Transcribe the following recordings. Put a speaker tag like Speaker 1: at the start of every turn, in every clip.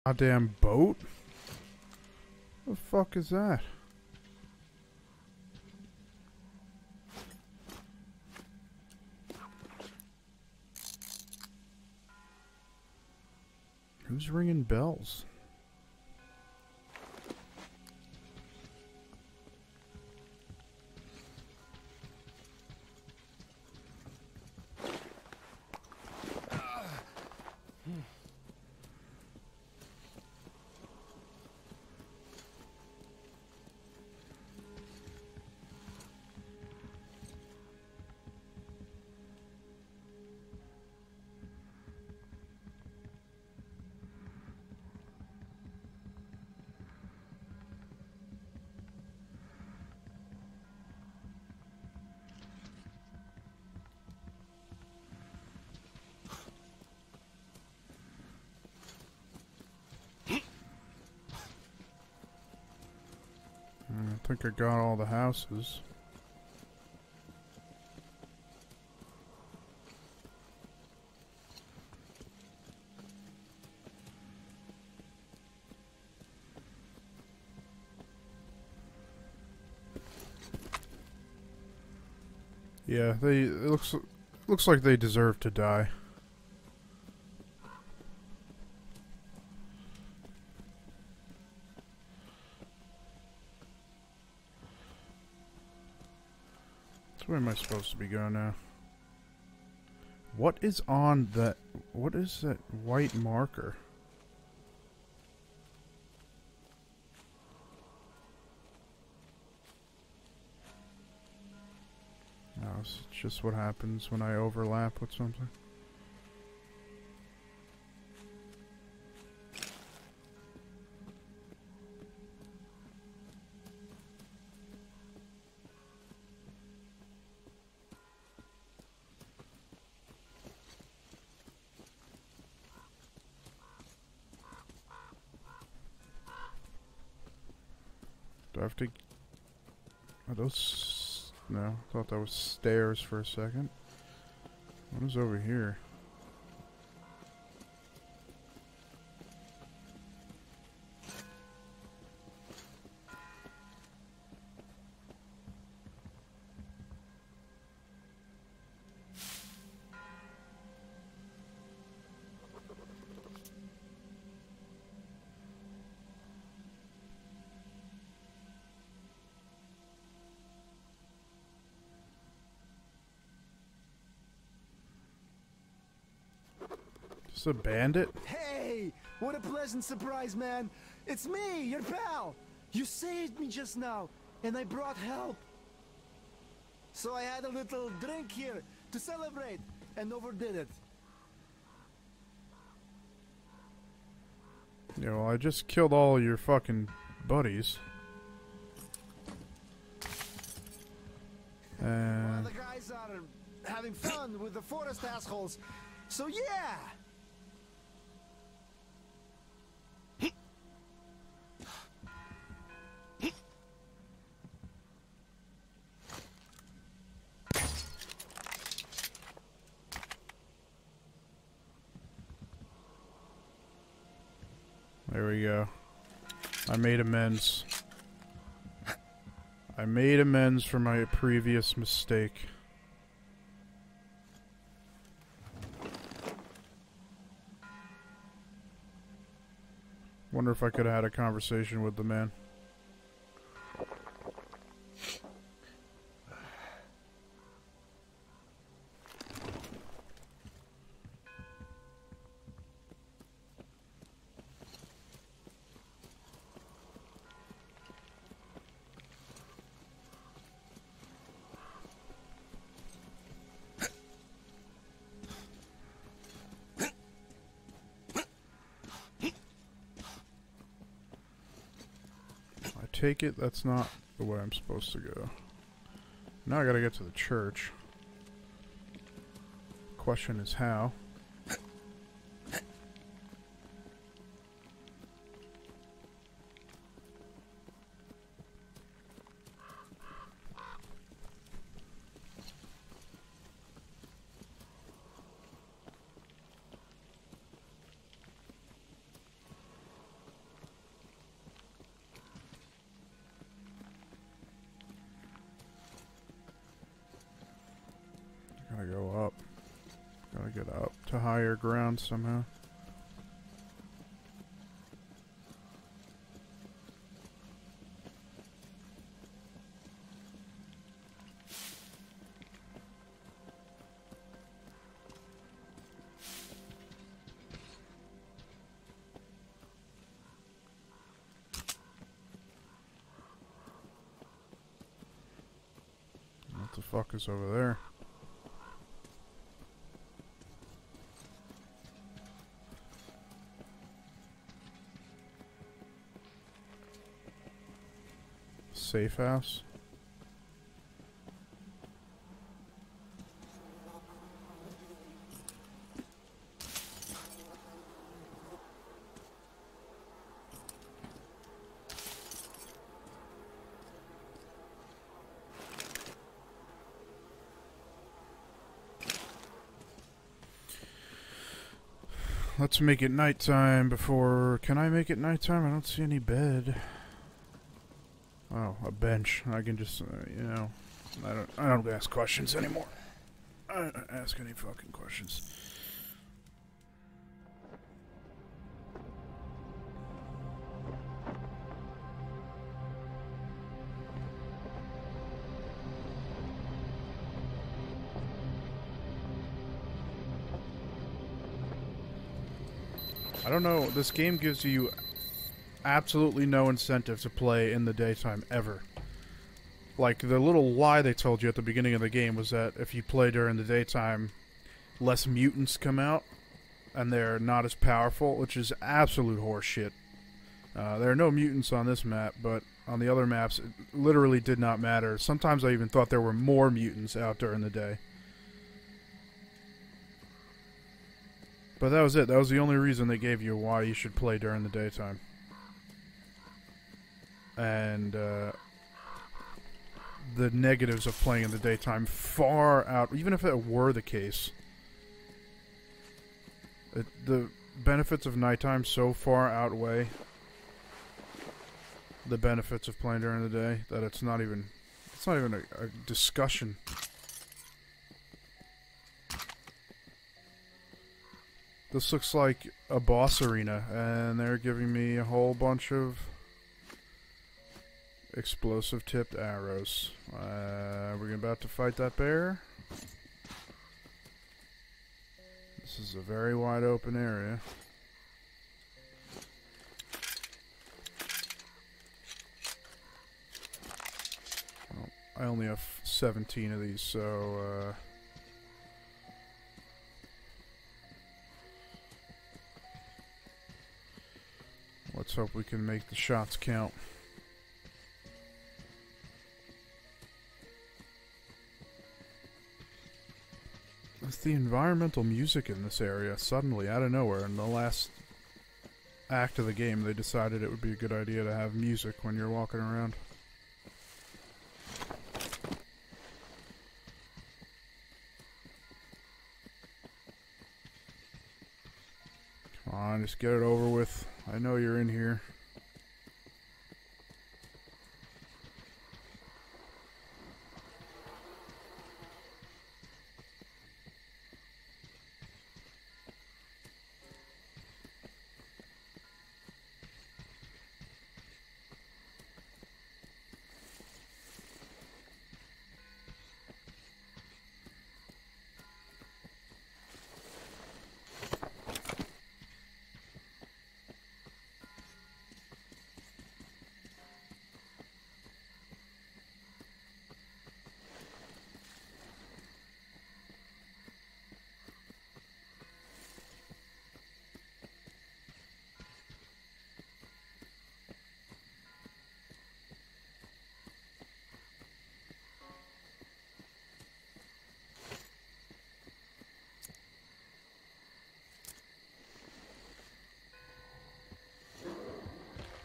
Speaker 1: Goddamn boat? What the fuck is that? Who's ringing bells? I think I got all the houses. Yeah, it looks like they deserve to die. Where am I supposed to be going now? What is on that? What is that white marker? No, it's just what happens when I overlap with something. Do I have to... Are those... No, I thought that was stairs for a second. What is over here? A bandit?
Speaker 2: Hey, what a pleasant surprise, man. It's me, your pal. You saved me just now, and I brought help. So I had a little drink here to celebrate, and overdid it.
Speaker 1: Yeah, well, I just killed all your fucking buddies.
Speaker 2: Well, the guys are having fun with the forest assholes. So yeah.
Speaker 1: There we go. I made amends. I made amends for my previous mistake. Wonder if I could have had a conversation with the man. Take it that's not the way I'm supposed to go. Now I gotta get to the church. Question is how. to higher ground somehow. What the fuck is over there? Safe house. Let's make it nighttime before... Can I make it nighttime? I don't see any bed. Oh, a bench. I can just, you know... I don't ask questions anymore. I don't ask any fucking questions. I don't know, this game gives you absolutely no incentive to play in the daytime, ever. Like, the little lie they told you at the beginning of the game was that if you play during the daytime, less mutants come out, and they're not as powerful, which is absolute horseshit. There are no mutants on this map, but on the other maps, it literally did not matter. Sometimes I even thought there were more mutants out during the day. But that was it. That was the only reason they gave you why you should play during the daytime. And, the negatives of playing in the daytime far out... Even if it were the case, the benefits of nighttime so far outweigh the benefits of playing during the day that it's not even a discussion. This looks like a boss arena, and they're giving me a whole bunch of explosive tipped arrows. We're about to fight that bear. This is a very wide open area. Well, I only have 17 of these, so let's hope we can make the shots count. It's the environmental music in this area. Suddenly, out of nowhere, in the last act of the game, they decided it would be a good idea to have music when you're walking around. Come on, just get it over with. I know you're in here.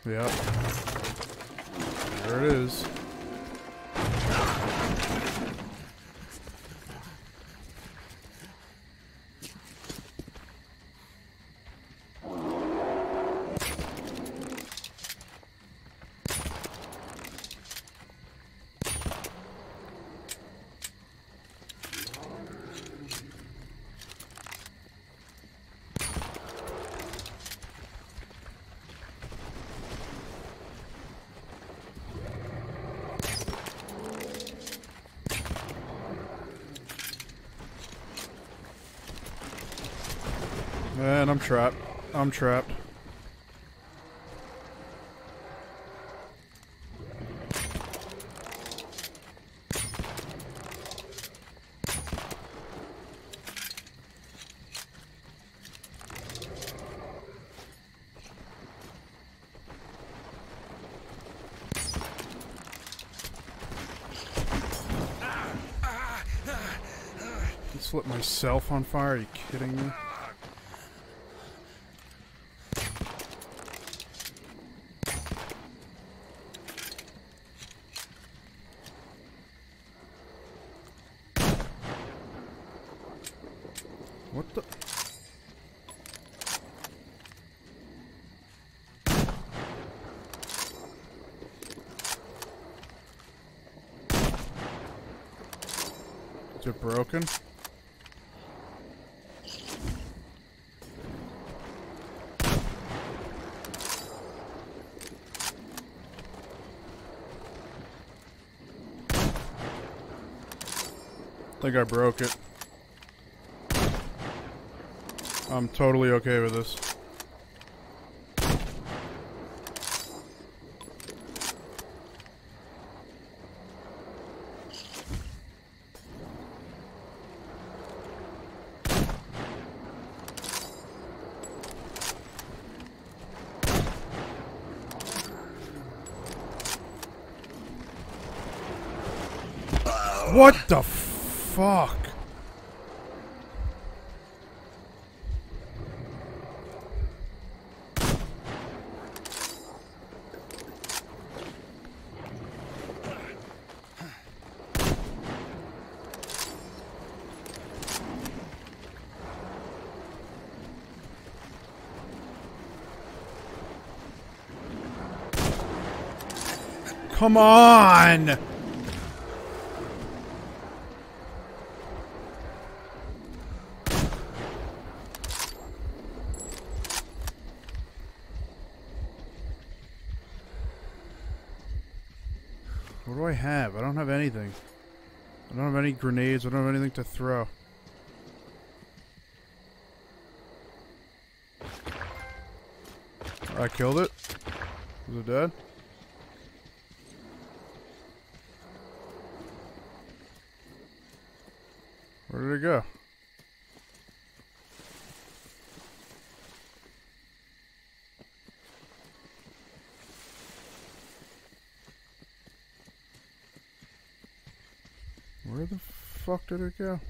Speaker 1: Yep. There it is. And I'm trapped. I'm trapped. Just lit myself on fire? Are you kidding me? What the? Is it broken? I think I broke it. I'm totally okay with this. What the fuck? Come on! What do I have? I don't have anything. I don't have any grenades. I don't have anything to throw. I killed it. Is it dead? Where did it go? Where the fuck did it go?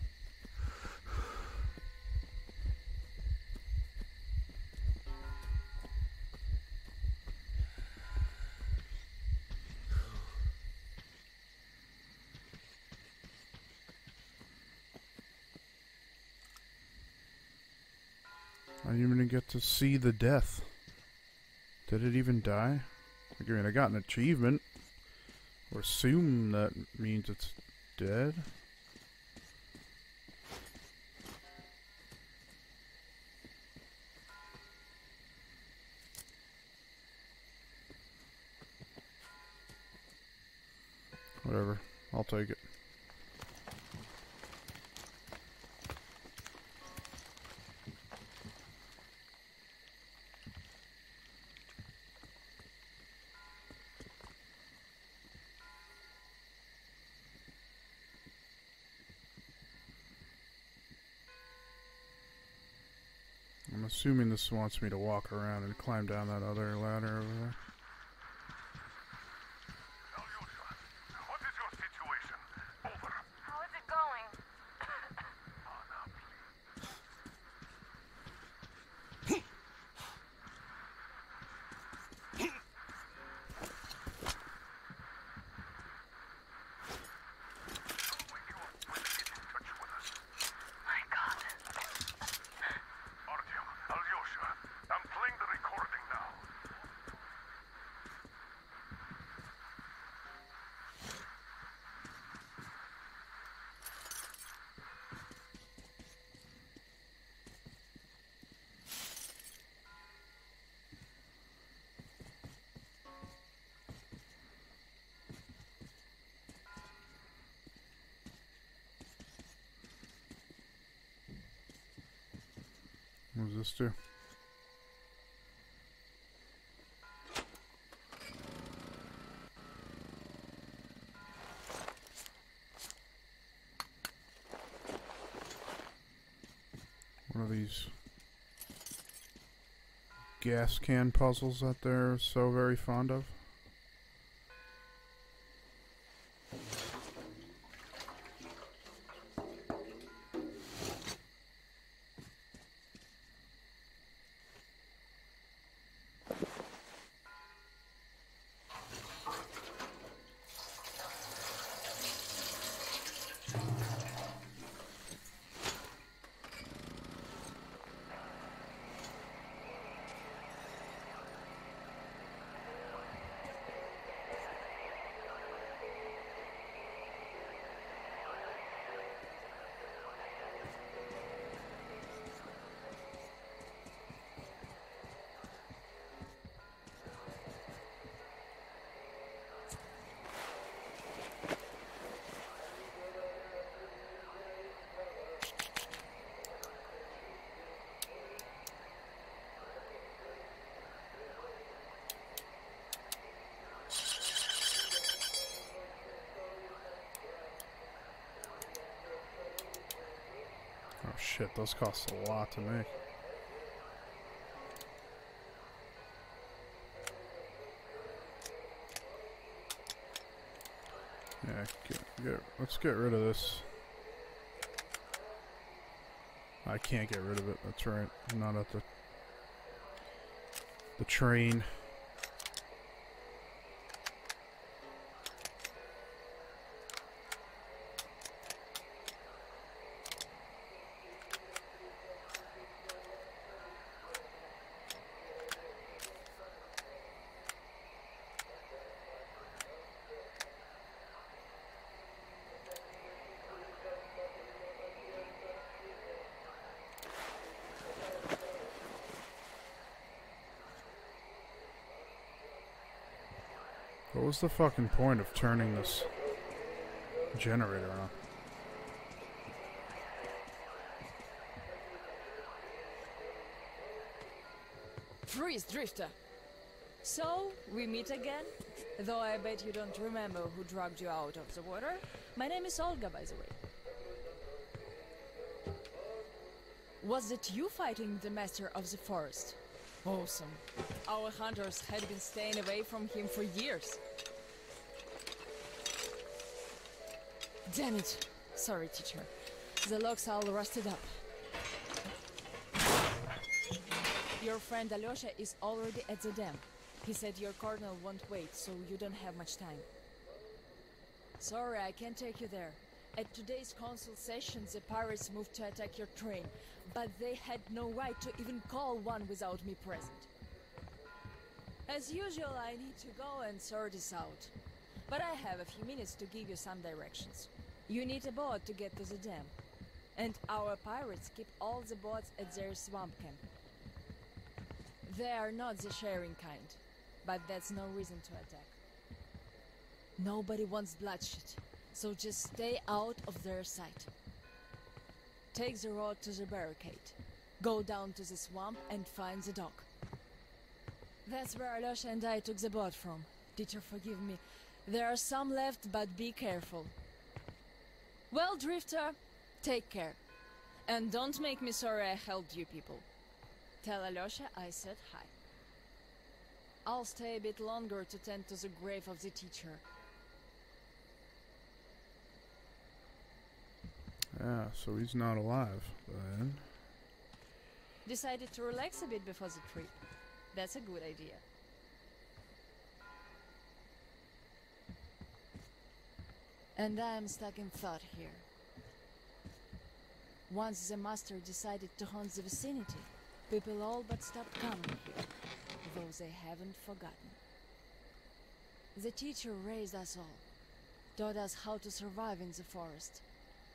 Speaker 1: I didn't even get to see the death. Did it even die? I mean, I got an achievement. Or assume that means it's dead. Whatever. I'll take it. I'm assuming this wants me to walk around and climb down that other ladder over there.
Speaker 3: What is your situation? Over.
Speaker 4: How is it going? My God.
Speaker 3: Artyom, Alyosha, I'm playing the recording now.
Speaker 1: What does this do? One of these gas can puzzles that they're so very fond of. Oh shit, those cost a lot to make. Yeah, let's get rid of this. I can't get rid of it, that's right. I'm not at the train. What was the fucking point of turning this generator on?
Speaker 5: Freeze, Drifter! So, we meet again? Though I bet you don't remember who dragged you out of the water. My name is Olga, by the way. Was it you fighting the Master of the Forest? Awesome. Our hunters had been staying away from him for years. Damn it. Sorry, teacher. The locks all rusted up. Your friend Alyosha is already at the dam. He said your colonel won't wait, so you don't have much time. Sorry, I can't take you there. At today's council session, the pirates moved to attack your train, but they had no right to even call one without me present. As usual, I need to go and sort this out. But I have a few minutes to give you some directions. You need a boat to get to the dam. And our pirates keep all the boats at their swamp camp. They are not the sharing kind, but that's no reason to attack. Nobody wants bloodshed, so just stay out of their sight. Take the road to the barricade. Go down to the swamp and find the dock. That's where Alyosha and I took the boat from. Teacher, forgive me. There are some left, but be careful. Well, Drifter, take care. And don't make me sorry I helped you people. Tell Alyosha I said hi. I'll stay a bit longer to tend to the grave of the teacher.
Speaker 1: Yeah, so he's not alive, then.
Speaker 5: Decided to relax a bit before the trip. That's a good idea. And I am stuck in thought here. Once the master decided to haunt the vicinity, people all but stopped coming here, though they haven't forgotten. The teacher raised us all, taught us how to survive in the forest.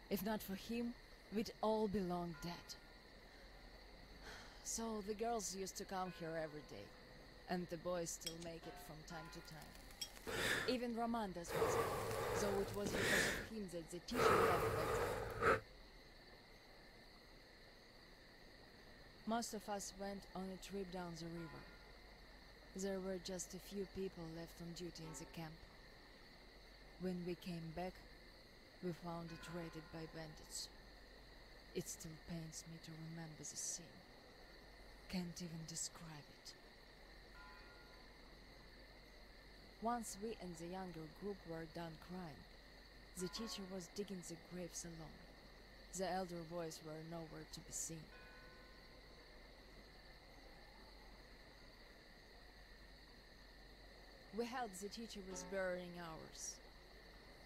Speaker 5: If not for him, we'd all be long dead. So the girls used to come here every day, and the boys still make it from time to time. Even Roman does visit, though it was because of him that the teacher left back then. Most of us went on a trip down the river. There were just a few people left on duty in the camp. When we came back, we found it raided by bandits. It still pains me to remember the scene. Can't even describe it. Once we and the younger group were done crying, the teacher was digging the graves alone. The elder boys were nowhere to be seen. We helped the teacher with burying ours.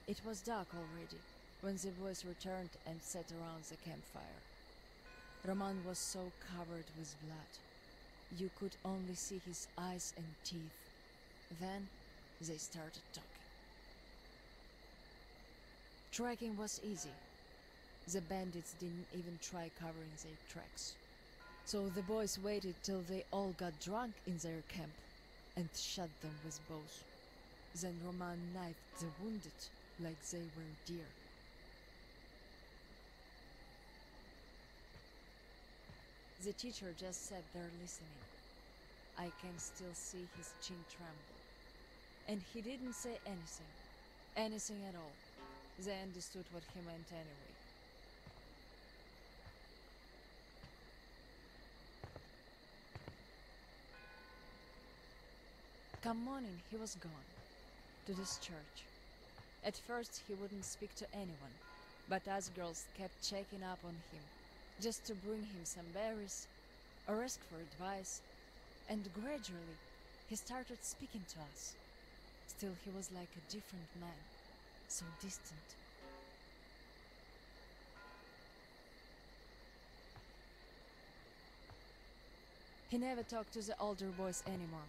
Speaker 5: It was dark already when the boys returned and sat around the campfire. Roman was so covered with blood. You could only see his eyes and teeth. Then they started talking. Tracking was easy. The bandits didn't even try covering their tracks. So the boys waited till they all got drunk in their camp and shot them with bows. Then Roman knifed the wounded like they were deer. The teacher just sat there listening. I can still see his chin tremble. And he didn't say anything at all. They understood what he meant anyway. Come morning, he was gone. To this church. At first he wouldn't speak to anyone, but us girls kept checking up on him, just to bring him some berries, or ask for advice, and gradually he started speaking to us. Still he was like a different man, so distant. He never talked to the older boys anymore,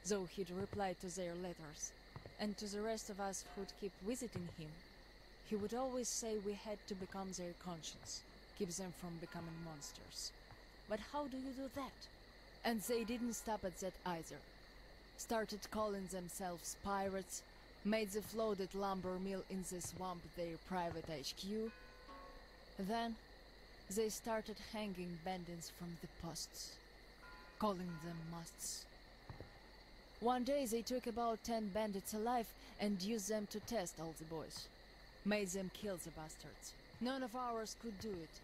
Speaker 5: though he'd reply to their letters. And to the rest of us who'd keep visiting him, he would always say we had to become their conscience, keep them from becoming monsters. But how do you do that? And they didn't stop at that either. Started calling themselves pirates, made the floated lumber mill in the swamp their private HQ. Then they started hanging bandits from the posts, calling them musts. One day they took about 10 bandits alive and used them to test all the boys. Made them kill the bastards. None of ours could do it.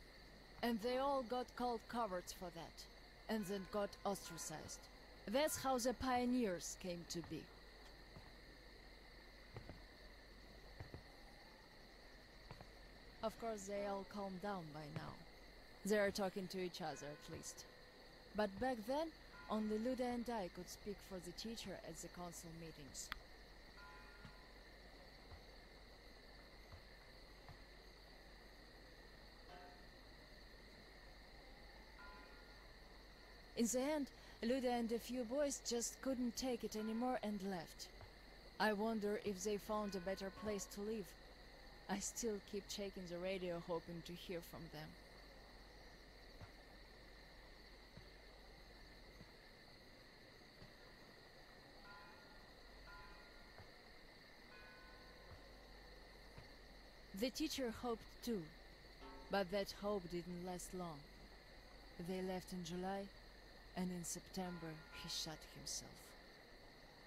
Speaker 5: And they all got called cowards for that. And then got ostracized. That's how the pioneers came to be. Of course they all calmed down by now. They are talking to each other at least. But back then, only Luda and I could speak for the teacher at the council meetings. In the end, Luda and a few boys just couldn't take it anymore and left. I wonder if they found a better place to live. I still keep checking the radio hoping to hear from them. The teacher hoped too, but that hope didn't last long. They left in July, and in September he shot himself.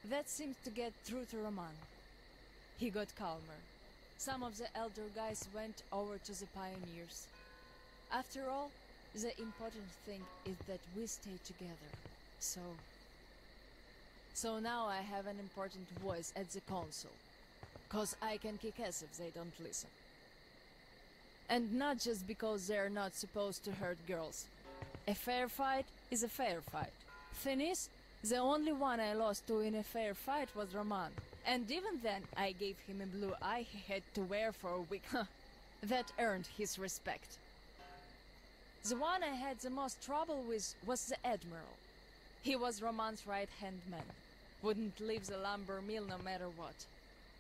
Speaker 5: That seemed to get through to Roman. He got calmer. Some of the elder guys went over to the pioneers. After all, the important thing is that we stay together. So now I have an important voice at the council. 'Cause I can kick ass if they don't listen. And not just because they're not supposed to hurt girls. A fair fight is a fair fight. Thing is, the only one I lost to in a fair fight was Roman. And even then, I gave him a blue eye he had to wear for a week. That earned his respect. The one I had the most trouble with was the Admiral. He was Roman's right-hand man. Wouldn't leave the lumber mill no matter what.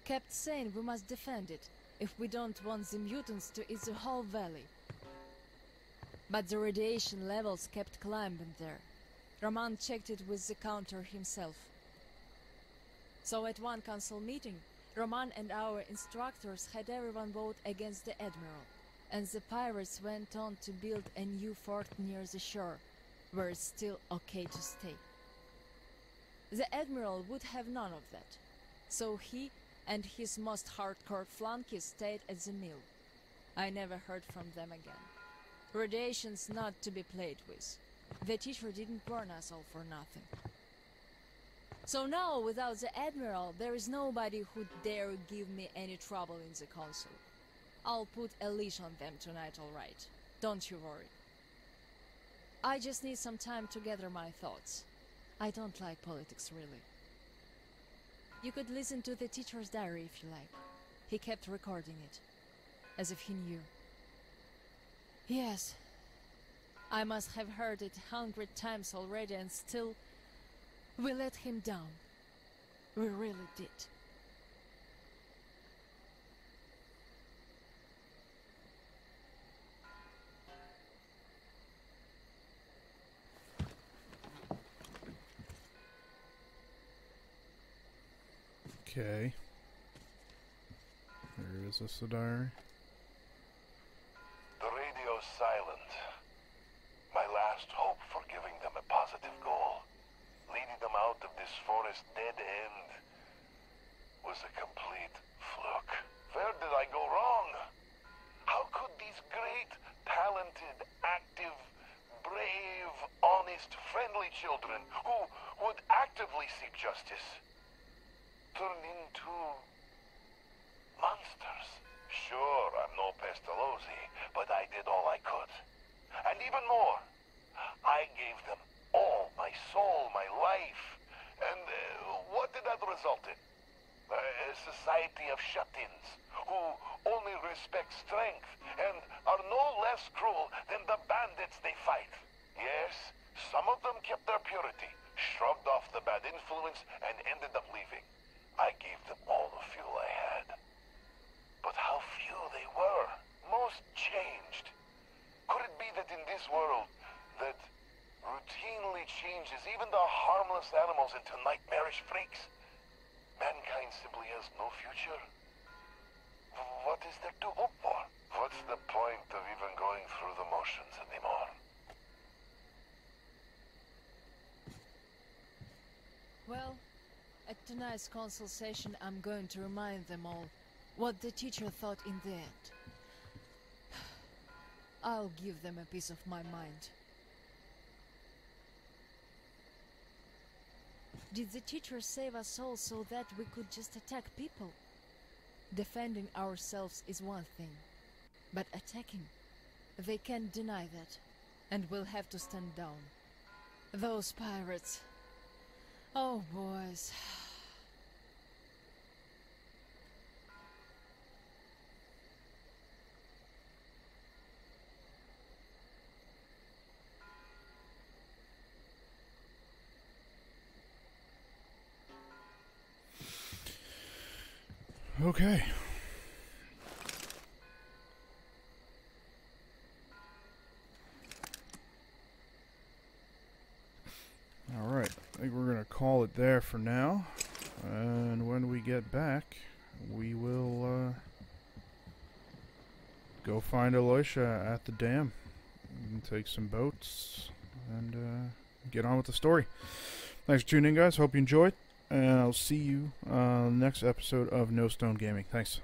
Speaker 5: Kept saying we must defend it, if we don't want the mutants to eat the whole valley. But the radiation levels kept climbing there. Roman checked it with the counter himself. So at one council meeting, Roman and our instructors had everyone vote against the Admiral, and the pirates went on to build a new fort near the shore, where it's still okay to stay. The Admiral would have none of that, so he and his most hardcore flunkies stayed at the mill. I never heard from them again. Radiation's not to be played with. The teacher didn't burn us all for nothing. So now, without the Admiral, there is nobody who'd dare give me any trouble in the council. I'll put a leash on them tonight, all right. Don't you worry. I just need some time to gather my thoughts. I don't like politics, really. You could listen to the teacher's diary if you like. He kept recording it, as if he knew. Yes, I must have heard it 100 times already, and still, we let him down. We really did.
Speaker 1: Okay. Where is this, the diary?
Speaker 3: The radio's silent. My last hope for giving them a positive goal, leading them out of this forest dead end, was a complete fluke. Where did I go wrong? How could these great, talented, active, brave, honest, friendly children who would actively seek justice turn into monsters? Sure, I'm no Pestalozzi, but I did all I could. And even more, I gave them all my soul, my life. And what did that result in? A society of shut-ins who only respect strength and are no less cruel than the bandits they fight. Yes, some of them kept their purity, shrugged off the bad influence, and ended up leaving. I gave them all the fuel I had. But how few they were. Most changed. Could it be that in this world that routinely changes even the harmless animals into nightmarish freaks, mankind simply has no future? What is there to hope for? What's the point of even going through the motions anymore?
Speaker 5: Well, at tonight's council session, I'm going to remind them all what the teacher thought in the end. I'll give them a piece of my mind. Did the teacher save us all so that we could just attack people? Defending ourselves is one thing, but attacking, they can't deny that, and we'll have to stand down. Those pirates. Oh, boys.
Speaker 1: Okay. Alright, I think we're going to call it there for now. And when we get back, we will go find Aloysia at the dam. And take some boats and get on with the story. Thanks for tuning in, guys. Hope you enjoyed. And I'll see you on the next episode of No Stone Gaming. Thanks.